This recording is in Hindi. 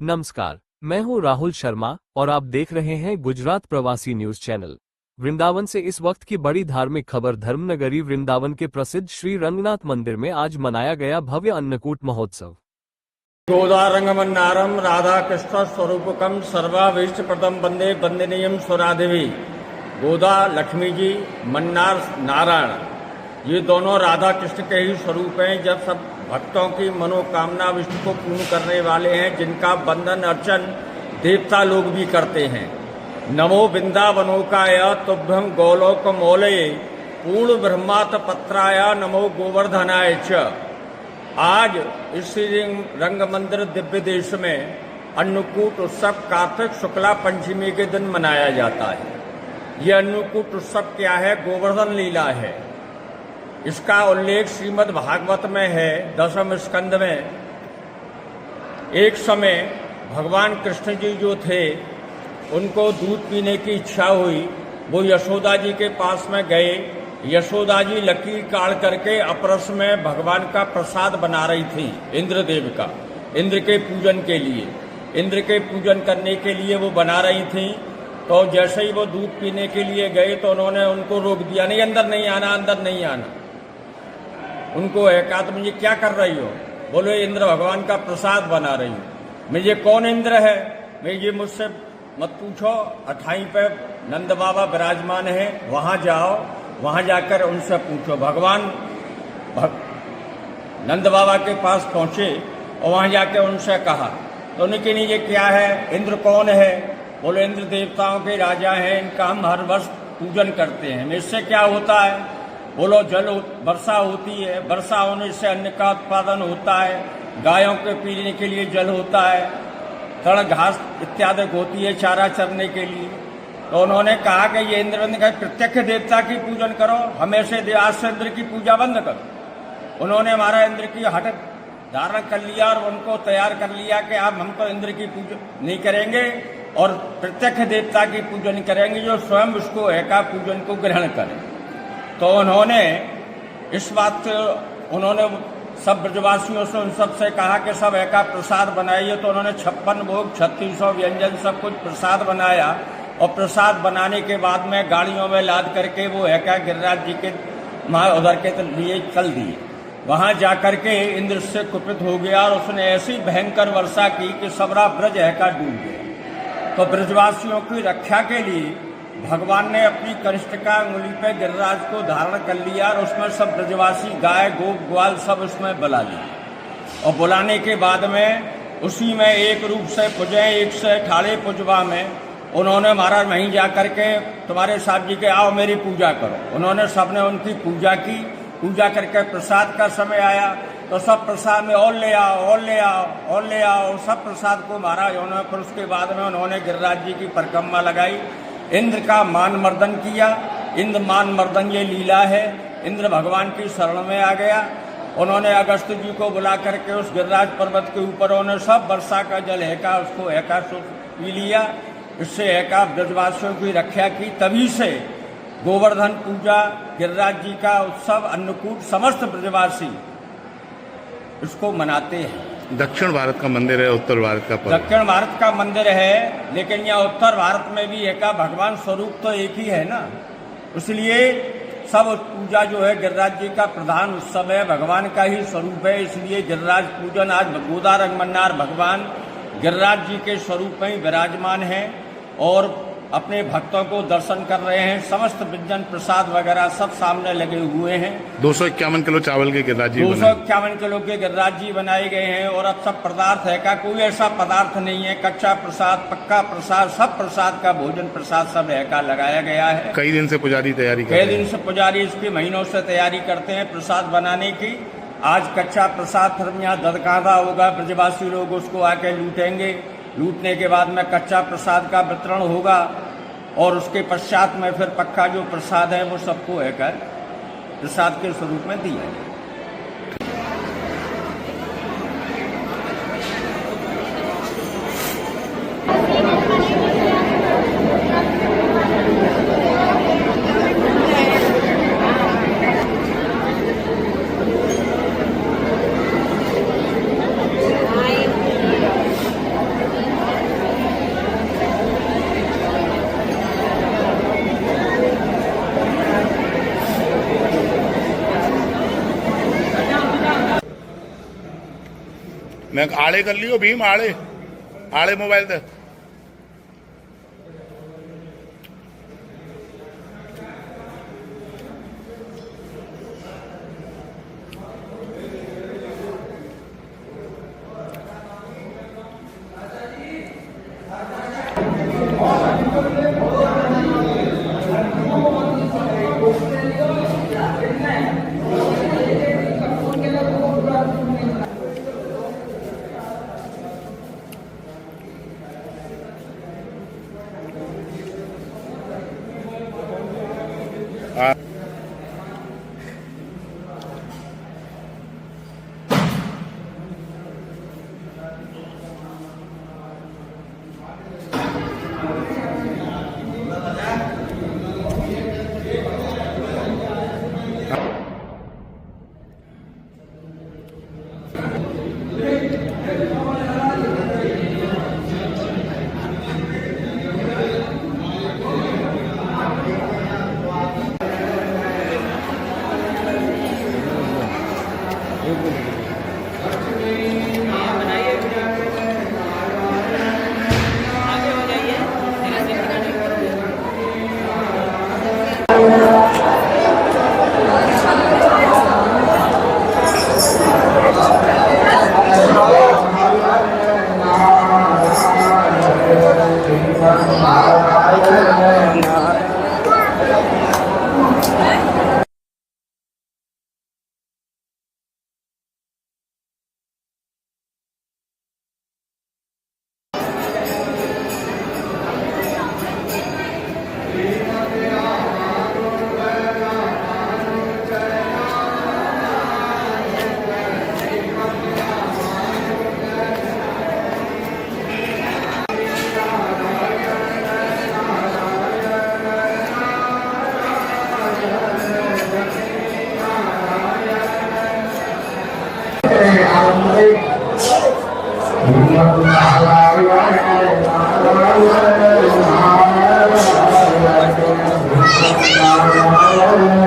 नमस्कार, मैं हूं राहुल शर्मा और आप देख रहे हैं गुजरात प्रवासी न्यूज चैनल। वृंदावन से इस वक्त की बड़ी धार्मिक खबर। धर्मनगरी वृंदावन के प्रसिद्ध श्री रंगनाथ मंदिर में आज मनाया गया भव्य अन्नकूट महोत्सव। गोदा रंगमन्नारम राधा कृष्ण स्वरूपकम सर्वाभीष्ट प्रदम वंदे वंदनीयम स्वरादेवी। गोदा लक्ष्मी जी, मन्नार नारायण, ये दोनों राधा कृष्ण के ही स्वरूप हैं। जब सब भक्तों की मनोकामना विष्णु को पूर्ण करने वाले हैं, जिनका बंधन अर्चन देवता लोग भी करते हैं। नमो वृंदावनोकाय तुभ्यं गोलोक मौलये पूर्ण ब्रह्मात पत्राय नमो गोवर्धनाय च। आज इस श्री रंग मंदिर दिव्य देश में अन्नकूट उत्सव कार्तिक शुक्ला पंचमी के दिन मनाया जाता है। यह अन्नकूट उत्सव क्या है? गोवर्धन लीला है। इसका उल्लेख श्रीमद् भागवत में है, 10वें स्कंद में। एक समय भगवान कृष्ण जी जो थे, उनको दूध पीने की इच्छा हुई। वो यशोदा जी के पास में गए। यशोदा जी लकीर काट करके अपरस में भगवान का प्रसाद बना रही थी, इंद्रदेव का, इंद्र के पूजन के लिए। इंद्र के पूजन करने के लिए वो बना रही थी। तो जैसे ही वो दूध पीने के लिए गए तो उन्होंने उनको रोक दिया, नहीं अंदर नहीं आना, अंदर नहीं आना। उनको कहा, तुम ये क्या कर रही हो? बोले इंद्र भगवान का प्रसाद बना रही हूं। मैं ये कौन इंद्र है? मैं ये मुझसे मत पूछो। अठाई पे नंद बाबा विराजमान है, वहां जाओ, वहां जाकर उनसे पूछो। भगवान नंद बाबा के पास पहुंचे और वहां जाकर उनसे कहा। तो उनके लिए ये क्या है? इंद्र कौन है? बोले इंद्र देवताओं के राजा हैं, इनका हम हर वर्ष पूजन करते हैं। इससे क्या होता है? बोलो जल वर्षा होती है, वर्षा होने से अन्न का उत्पादन होता है, गायों के पीने के लिए जल होता है, तड़ घास इत्यादि होती है चारा चरने के लिए। तो उन्होंने कहा कि ये इंद्र ने कहा प्रत्यक्ष देवता की पूजन करो, हमेशा आज से इंद्र की पूजा बंद करो। उन्होंने हमारा इंद्र की हट धारण कर लिया और उनको तैयार कर लिया कि अब हम तो इंद्र की पूजा नहीं करेंगे और प्रत्यक्ष देवता की पूजन करेंगे, जो स्वयं उसको एका पूजन को ग्रहण करें। तो उन्होंने इस बात से उन्होंने सब ब्रजवासियों से उन सब से कहा कि सब एका प्रसाद बनाइए। तो उन्होंने 56 भोग, 3600 व्यंजन सब कुछ प्रसाद बनाया। और प्रसाद बनाने के बाद में गाड़ियों में लाद करके वो एका गिरिराज जी के उधर के लिए चल दिए। वहां जाकर के इंद्र से कुपित हो गया और उसने ऐसी भयंकर वर्षा की कि सबरा ब्रज एका डूब गया। तो ब्रजवासियों की रक्षा के लिए भगवान ने अपनी कनिष्ठिका अंगुली पे गिरिराज को धारण कर लिया और उसमें सब ब्रजवासी गाय गोप ग्वाल सब उसमें बुला लिए। और बुलाने के बाद में उसी में एक रूप से पुजे, एक से ठाड़े पुजवा में उन्होंने महाराज वहीं जा करके तुम्हारे साहब जी के आओ मेरी पूजा करो। उन्होंने सबने उनकी पूजा की। पूजा करके प्रसाद का समय आया तो सब प्रसाद में और ले आओ, और ले आओ, और ले आओ, सब प्रसाद को महाराज उन्होंने। फिर उसके बाद में उन्होंने गिरिराज जी की परिक्रमा लगाई, इंद्र का मान मर्दन किया। इंद्र मान मर्दन ये लीला है। इंद्र भगवान की शरण में आ गया। उन्होंने अगस्त जी को बुला करके उस गिरिराज पर्वत के ऊपर उन्होंने सब वर्षा का जल एका उसको एका पी लिया। इससे एका ब्रजवासियों की रक्षा की। तभी से गोवर्धन पूजा, गिरिराज जी का उत्सव, अन्नकूट समस्त ब्रजवासी इसको मनाते हैं। दक्षिण भारत का मंदिर है, उत्तर भारत का दक्षिण भारत का मंदिर है, लेकिन यहाँ उत्तर भारत में भी एका भगवान स्वरूप तो एक ही है ना। इसलिए सब पूजा जो है गिरिराज जी का प्रधान उत्सव है, भगवान का ही स्वरूप है। इसलिए गिरिराज पूजन आज गोदा रंगमन्नार भगवान गिरिराज जी के स्वरूप में ही विराजमान है और अपने भक्तों को दर्शन कर रहे हैं। समस्त व्यंजन प्रसाद वगैरह सब सामने लगे हुए हैं। 251 किलो चावल के गिरिराज जी 251 किलो के गिरिराज जी बनाए गए हैं। और अब सब पदार्थ है का कोई ऐसा पदार्थ नहीं है, कच्चा प्रसाद, पक्का प्रसाद, सब प्रसाद का भोजन प्रसाद सब है का लगाया गया है। कई दिन से पुजारी तैयारी कई दिन से पुजारी इसकी महीनों से तैयारी करते हैं प्रसाद बनाने की। आज कच्चा प्रसाद फिर यहाँ ददकांधा होगा, ब्रजवासी लोग उसको आके लूटेंगे। लूटने के बाद में कच्चा प्रसाद का वितरण होगा और उसके पश्चात में फिर पक्का जो प्रसाद है वो सबको प्रसाद के स्वरूप में दिया जाए। मैं आड़े कर लियो भीम आड़े आड़े मोबाइल ते Hallelujah.